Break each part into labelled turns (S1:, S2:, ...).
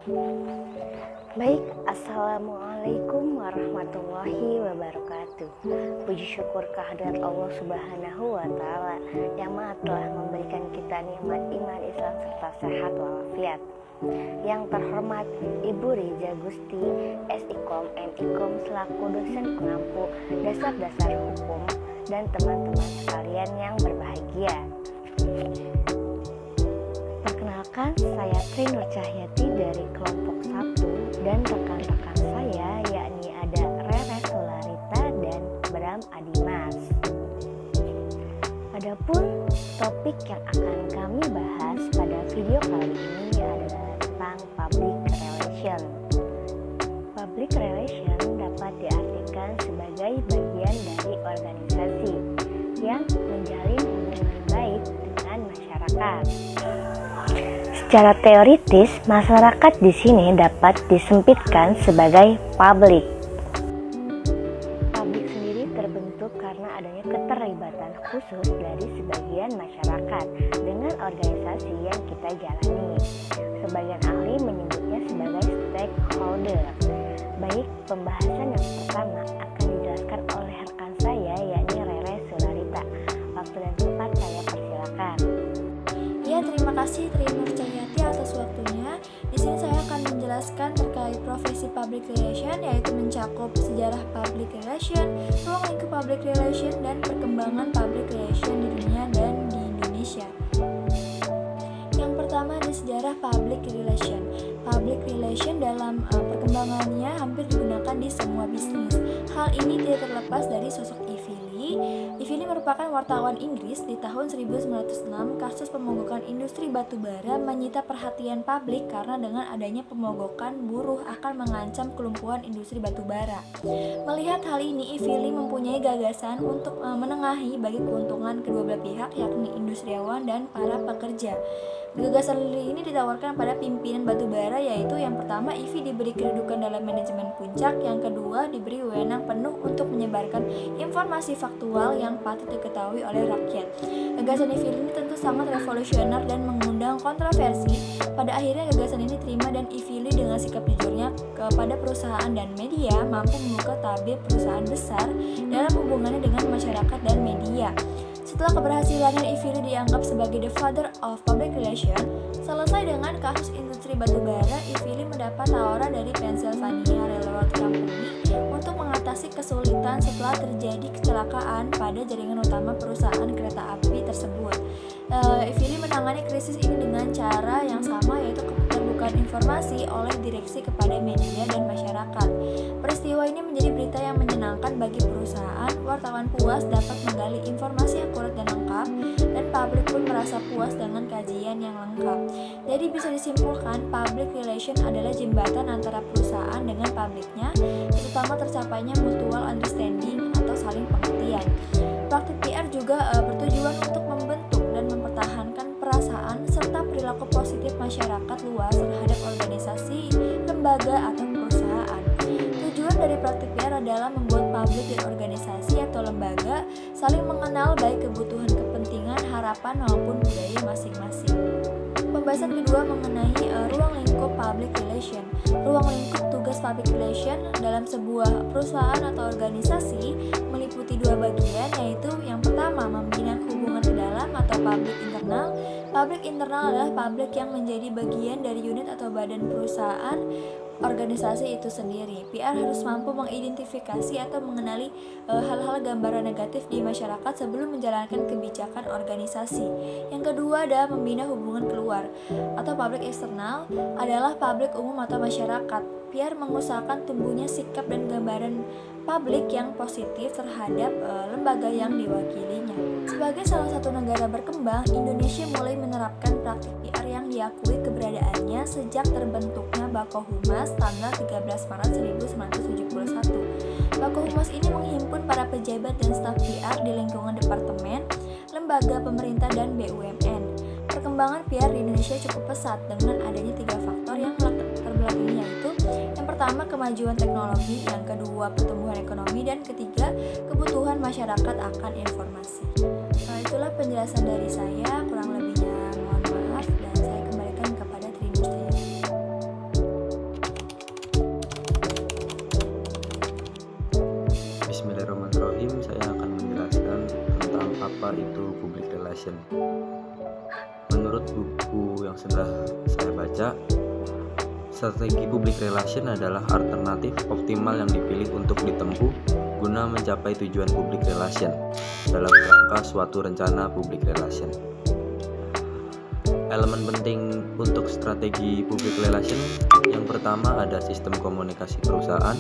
S1: Baik, Assalamualaikum warahmatullahi wabarakatuh. Puji syukur kehadirat Allah Subhanahu wa Ta'ala yang Maha telah memberikan kita nikmat iman Islam serta sehat walafiat. Yang terhormat Ibu Riza Gusti, SIKOM, MIKOM selaku dosen pengampu dasar-dasar hukum dan teman-teman sekalian yang berbahagia. Perkenalkan, saya Tri Nur Cahyati dari kelompok 1 dan rekan-rekan saya yakni ada Rere Sularita dan Bram Adimas. Adapun topik yang akan kami bahas pada video kali ini adalah tentang public relation. Public relation dapat diartikan sebagai bagian dari organisasi yang menjalin hubungan baik dengan masyarakat. Secara teoritis, masyarakat di sini dapat disempitkan sebagai publik. Publik sendiri terbentuk karena adanya keterlibatan khusus dari sebagian masyarakat dengan organisasi yang kita jalani. Sebagian ahli menyebutnya sebagai stakeholder. Baik, pembahasan yang pertama akan dijelaskan oleh rekan saya yakni Rere Sularita. Waktu dan tempat saya persilakan.
S2: Ya, terima kasih Tri Nur Cahyati atas waktunya. Di sini saya akan menjelaskan terkait profesi public relation, yaitu mencakup sejarah public relation, ruang lingkup public relation, dan perkembangan public relation di dunia dan di Indonesia. Yang pertama ada sejarah public relation. Public relation dalam perkembangannya hampir digunakan di semua bisnis. Hal ini tidak terlepas dari sosok Ivy Lee merupakan wartawan Inggris. Di tahun 1906, kasus pemogokan industri batubara menyita perhatian publik karena dengan adanya pemogokan buruh akan mengancam kelumpuhan industri batubara. Melihat hal ini, Ivy Lee mempunyai gagasan untuk menengahi bagi keuntungan kedua belah pihak, yakni industriawan dan para pekerja. Gagasan ini ditawarkan pada pimpinan batubara, yaitu yang pertama, Ivy diberi kedudukan dalam manajemen puncak, yang kedua, diberi wewenang penuh untuk menyebarkan informasi faktual yang patut diketahui oleh rakyat. Gagasan Ivy ini tentu sangat revolusioner dan mengundang kontroversi. Pada akhirnya gagasan ini diterima dan Ivy dengan sikap jujurnya kepada perusahaan dan media mampu membuka tabir perusahaan besar dalam hubungannya dengan masyarakat dan media. Setelah keberhasilannya, Ivy dianggap sebagai the father of public relation. Selesai dengan kasus industri batubara, Ivy mendapat tawaran dari Pennsylvania Railroad Company untuk mengatasi kesulitan setelah terjadi kecelakaan pada jaringan utama perusahaan kereta api tersebut. Ivy menangani krisis ini dengan cara yang sama, yaitu keterbukaan informasi oleh direksi kepada media dan masyarakat. Peristiwa ini menjadi berita yang menyenangkan bagi perusahaan. Wartawan puas dapat menggali informasi akurat dan lengkap, dan publik pun merasa puas dengan kajian yang lengkap. Jadi bisa disimpulkan, public relation adalah jembatan antara perusahaan dengan publiknya, terutama tercapainya mutual understanding atau saling pengertian. Praktik PR juga bertujuan untuk membentuk dan mempertahankan perasaan serta perilaku positif masyarakat luas terhadap organisasi, lembaga, atau perusahaan. Tujuan dari praktik PR adalah membuat publik dan organisasi atau lembaga saling mengenal baik kebutuhan, kepentingan, harapan maupun budaya masing-masing. Pembahasan kedua mengenai ruang lingkup public relation. Ruang lingkup tugas public relation dalam sebuah perusahaan atau organisasi meliputi dua bagian, yaitu yang pertama membina hubungan ke dalam atau public internal. Public internal adalah publik yang menjadi bagian dari unit atau badan perusahaan organisasi itu sendiri. PR harus mampu mengidentifikasi atau mengenali hal-hal gambaran negatif di masyarakat sebelum menjalankan kebijakan organisasi. Yang kedua adalah membina hubungan keluar atau public eksternal adalah publik umum atau masyarakat. PR mengusahakan tumbuhnya sikap dan gambaran publik yang positif terhadap lembaga yang diwakilinya. Sebagai salah satu negara berkembang, Indonesia mulai menerapkan praktik PR yang diakui keberadaannya sejak terbentuknya Bakohumas tanggal 13 Maret 1971. Bakohumas ini menghimpun para pejabat dan staf PR di lingkungan departemen, lembaga pemerintah, dan BUMN. Perkembangan PR di Indonesia cukup pesat dengan adanya 3 faktor yang terbelakangnya, yaitu yang pertama kemajuan teknologi, yang kedua pertumbuhan ekonomi, dan ketiga kebutuhan masyarakat akan informasi. Itulah penjelasan dari saya, kurang lebihnya mohon maaf dan saya kembalikan kepada Tri Nur Cahyati.
S3: relation. Menurut buku yang sudah saya baca, strategi public relation adalah alternatif optimal yang dipilih untuk ditempuh guna mencapai tujuan public relation dalam rangka suatu rencana public relation. Elemen penting untuk strategi public relation yang pertama ada sistem komunikasi perusahaan,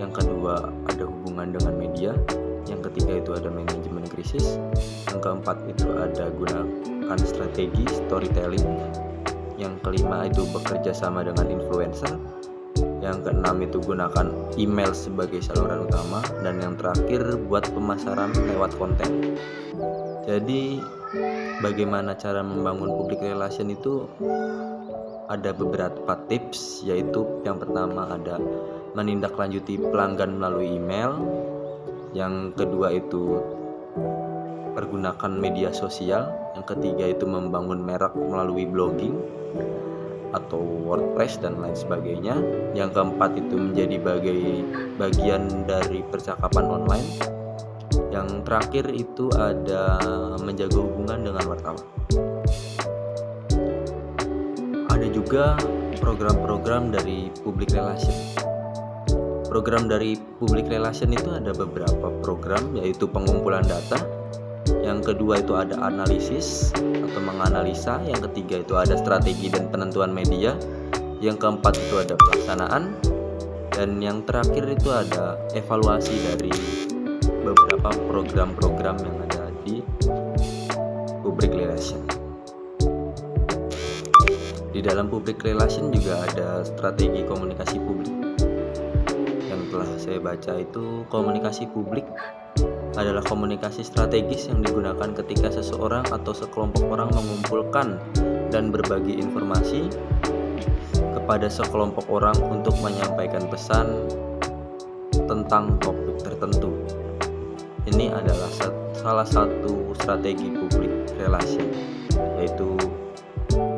S3: yang kedua ada hubungan dengan media, yang ketiga itu ada manajemen krisis, yang keempat itu ada gunakan strategi storytelling, yang kelima itu bekerja sama dengan influencer, yang keenam itu gunakan email sebagai saluran utama, dan yang terakhir buat pemasaran lewat konten. Jadi bagaimana cara membangun public relation itu ada beberapa tips, yaitu yang pertama ada menindaklanjuti pelanggan melalui email, yang kedua itu pergunakan media sosial, yang ketiga itu membangun merek melalui blogging atau WordPress dan lain sebagainya, yang keempat itu menjadi bagian dari percakapan online, yang terakhir itu ada menjaga hubungan dengan wartawan. Ada juga program-program dari public relation. Program dari public relation itu ada beberapa program, yaitu pengumpulan data, yang kedua itu ada analisis atau menganalisa, yang ketiga itu ada strategi dan penentuan media, yang keempat itu ada pelaksanaan, dan yang terakhir itu ada evaluasi dari beberapa program-program yang ada di public relation. Di dalam public relation juga ada strategi komunikasi publik. Yang telah saya baca itu, komunikasi publik adalah komunikasi strategis yang digunakan ketika seseorang atau sekelompok orang mengumpulkan dan berbagi informasi kepada sekelompok orang untuk menyampaikan pesan tentang topik tertentu. Ini adalah salah satu strategi public relation, yaitu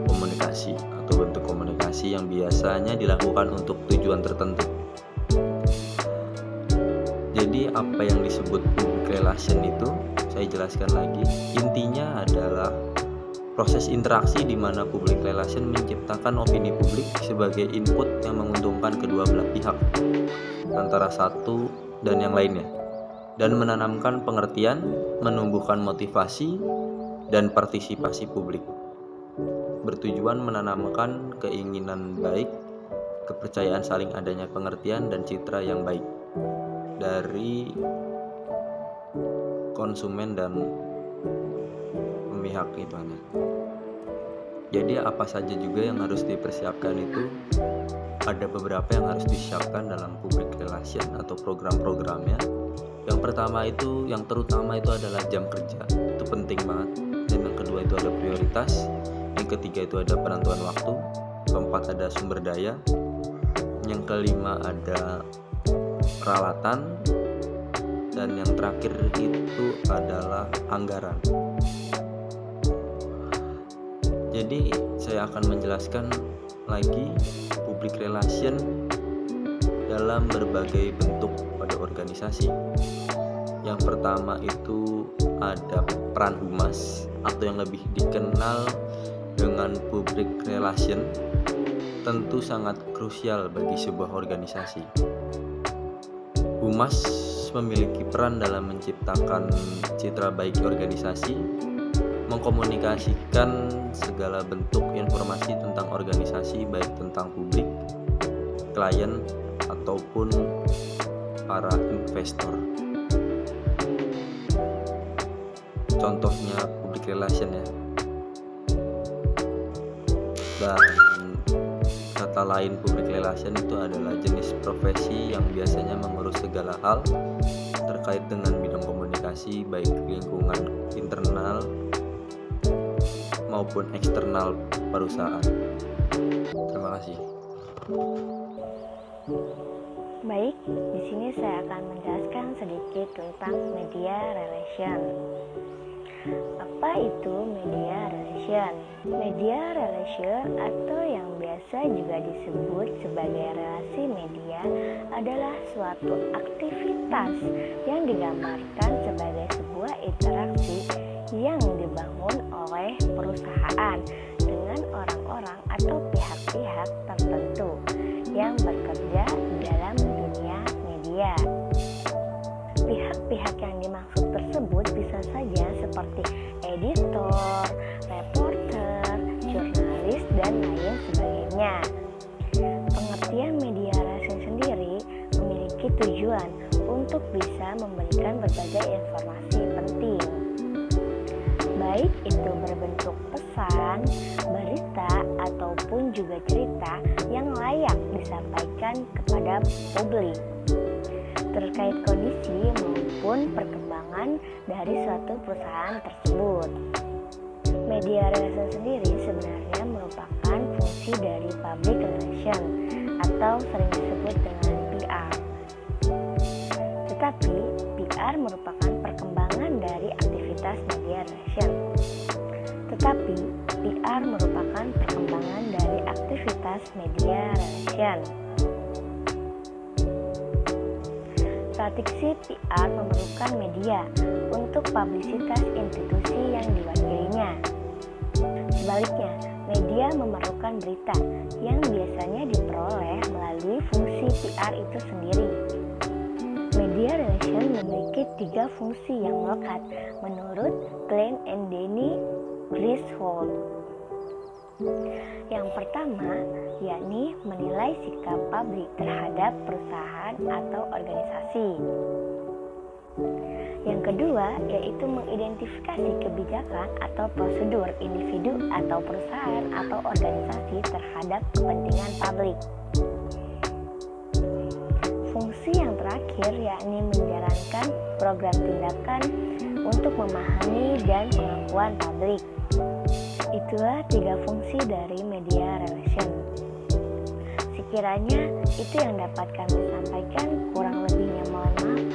S3: komunikasi atau bentuk komunikasi yang biasanya dilakukan untuk tujuan tertentu. Jadi apa yang disebut public relation itu saya jelaskan lagi. Intinya adalah proses interaksi di mana public relation menciptakan opini publik sebagai input yang menguntungkan kedua belah pihak antara satu dan yang lainnya, dan menanamkan pengertian, menumbuhkan motivasi dan partisipasi publik, bertujuan menanamkan keinginan baik, kepercayaan saling adanya pengertian dan citra yang baik dari konsumen dan pihak itu. Jadi apa saja juga yang harus dipersiapkan itu ada beberapa yang harus disiapkan dalam public relation atau program-programnya. Yang pertama itu, yang terutama itu adalah jam kerja, itu penting banget. Dan yang kedua itu ada prioritas, yang ketiga itu ada penentuan waktu, keempat ada sumber daya, yang kelima ada peralatan, dan yang terakhir itu adalah anggaran. Jadi saya akan menjelaskan lagi public relation dalam berbagai bentuk pada organisasi. Yang pertama itu ada peran humas atau yang lebih dikenal dengan public relation, tentu sangat krusial bagi sebuah organisasi. Humas memiliki peran dalam menciptakan citra baik organisasi, mengkomunikasikan segala bentuk informasi tentang organisasi, baik tentang publik, klien, ataupun para investor. Contohnya public relation ya. Dan kata lain public relation itu adalah jenis profesi yang biasanya mengurus segala hal terkait dengan bidang komunikasi, baik lingkungan internal maupun eksternal perusahaan. Terima kasih.
S1: Baik, di sini saya akan menjelaskan sedikit tentang media relation. Apa itu media relation? Media relation atau yang biasa juga disebut sebagai relasi media adalah suatu aktivitas yang digambarkan sebagai sebuah interaksi yang dibangun oleh perusahaan dengan orang-orang atau pihak-pihak tertentu yang bekerja dalam dunia media. Pihak-pihak yang dimaksud tersebut bisa saja seperti editor, reporter, jurnalis, dan lain sebagainya. Pengertian media relation sendiri memiliki tujuan untuk bisa memberikan berbagai informasi penting, baik itu berbentuk pesan, berita, ataupun juga cerita yang layak disampaikan kepada publik terkait kondisi maupun perkembangan dari suatu perusahaan tersebut. Media relation sendiri sebenarnya merupakan fungsi dari public relation atau sering disebut dengan PR. Tetapi PR merupakan perkembangan dari aktivitas media relation. Strategi PR memerlukan media untuk publisitas institusi yang diwakilinya. Sebaliknya, media memerlukan berita yang biasanya diperoleh melalui fungsi PR itu sendiri. Media relation memiliki 3 fungsi yang melekat menurut Glenn and Danny Griswold. Yang pertama, yakni menilai sikap publik terhadap perusahaan atau organisasi. Yang kedua, yaitu mengidentifikasi kebijakan atau prosedur individu atau perusahaan atau organisasi terhadap kepentingan publik. Fungsi yang terakhir yakni menjalankan program tindakan untuk memahami dan pengakuan publik. Itulah 3 fungsi dari media relation. Sekiranya itu yang dapat kami sampaikan, kurang lebihnya mohon maaf.